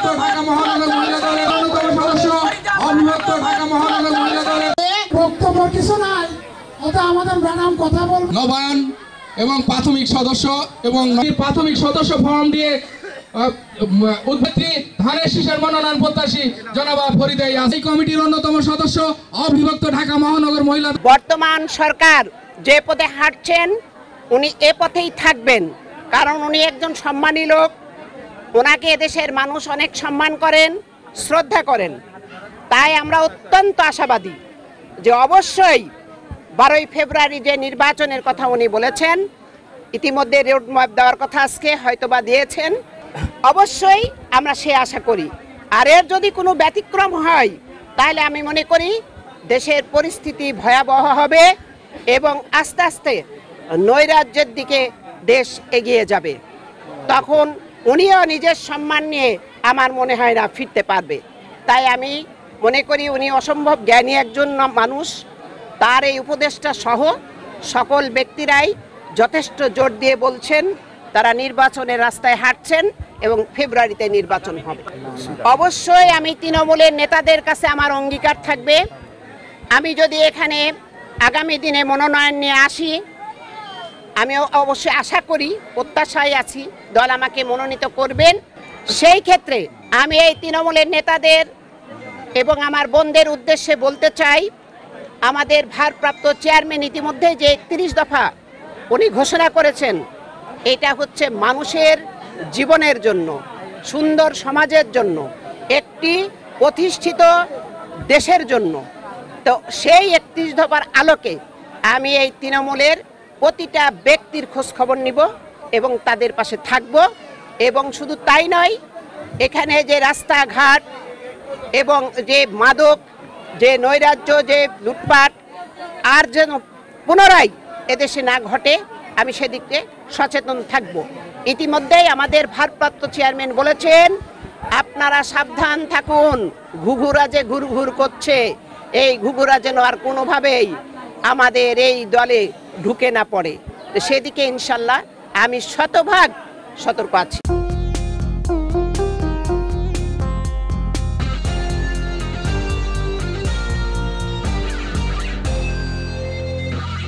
অবিভক্ত ঢাকা মহানগর মহিলা দলের অন্যতম সদস্য, অবিভক্ত ঢাকা মহানগর মহিলা দলের বক্তব্য কিছু নাই, ওটা আমাদের ম্যাডাম কথা বলবেন। নবায়ন এবং প্রাথমিক সদস্য এবং প্রাথমিক সদস্য ফর্ম দিয়ে উদ্ভিত্রী ধানের শীষের মনোনয়ন প্রত্যাশী জনাব ফরিদা ইয়াসমিন এই কমিটির অন্যতম সদস্য, অবিভক্ত ঢাকা মহানগর মহিলা। বর্তমান সরকার যে পথে হাঁটছেন উনি এ পথেই থাকবেন, কারণ উনি একজন সম্মানী লোক। ওনাকে এদেশের মানুষ অনেক সম্মান করেন, শ্রদ্ধা করেন। তাই আমরা অত্যন্ত আশাবাদী যে অবশ্যই 12ই ফেব্রুয়ারি যে নির্বাচনের কথা উনি বলেছেন, ইতিমধ্যে রোড ম্যাপ দেওয়ার কথা আজকে হয়তোবা দিয়েছেন, অবশ্যই আমরা সে আশা করি। আর এর যদি কোনো ব্যতিক্রম হয় তাহলে আমি মনে করি দেশের পরিস্থিতি ভয়াবহ হবে এবং আস্তে আস্তে নৈরাজ্যের দিকে দেশ এগিয়ে যাবে। তখন উনিও নিজের সম্মান নিয়ে আমার মনে হয় না ফিরতে পারবে। তাই আমি মনে করি উনি অসম্ভব জ্ঞানী একজন মানুষ। তার এই উপদেষ্টা সহ সকল ব্যক্তিরাই যথেষ্ট জোর দিয়ে বলছেন তারা নির্বাচনের রাস্তায় হাঁটছেন এবং ফেব্রুয়ারিতে নির্বাচন হবে। অবশ্যই আমি তৃণমূলের নেতাদের কাছে আমার অঙ্গীকার থাকবে, আমি যদি এখানে আগামী দিনে মনোনয়ন নিয়ে আসি, আমি অবশ্যই আশা করি, প্রত্যাশায় আছি দল আমাকে মনোনীত করবেন। সেই ক্ষেত্রে আমি এই তৃণমূলের নেতাদের এবং আমার বোনদের উদ্দেশ্যে বলতে চাই, আমাদের ভারপ্রাপ্ত চেয়ারম্যান ইতিমধ্যে যে 31 দফা উনি ঘোষণা করেছেন, এটা হচ্ছে মানুষের জীবনের জন্য, সুন্দর সমাজের জন্য, একটি প্রতিষ্ঠিত দেশের জন্য। তো সেই 31 দফার আলোকে আমি এই তৃণমূলের প্রতিটা ব্যক্তির খোঁজ খবর নিব এবং তাদের পাশে থাকব। এবং শুধু তাই নয়, এখানে যে রাস্তাঘাট এবং যে মাদক, যে নৈরাজ্য, যে লুটপাট আর যেন পুনরায় এদেশে না ঘটে, আমি সেদিকে সচেতন থাকব। ইতিমধ্যেই আমাদের ভারপ্রাপ্ত চেয়ারম্যান বলেছেন, আপনারা সাবধান থাকুন, ঘুঘুরা যে ঘুরঘুর করছে, এই ঘুঘুরা যেন আর কোনোভাবেই আমাদের এই দলে ঢুকে না পড়ে। সেদিকে ইনশাল্লাহ আমি শতভাগ সতর্ক আছি।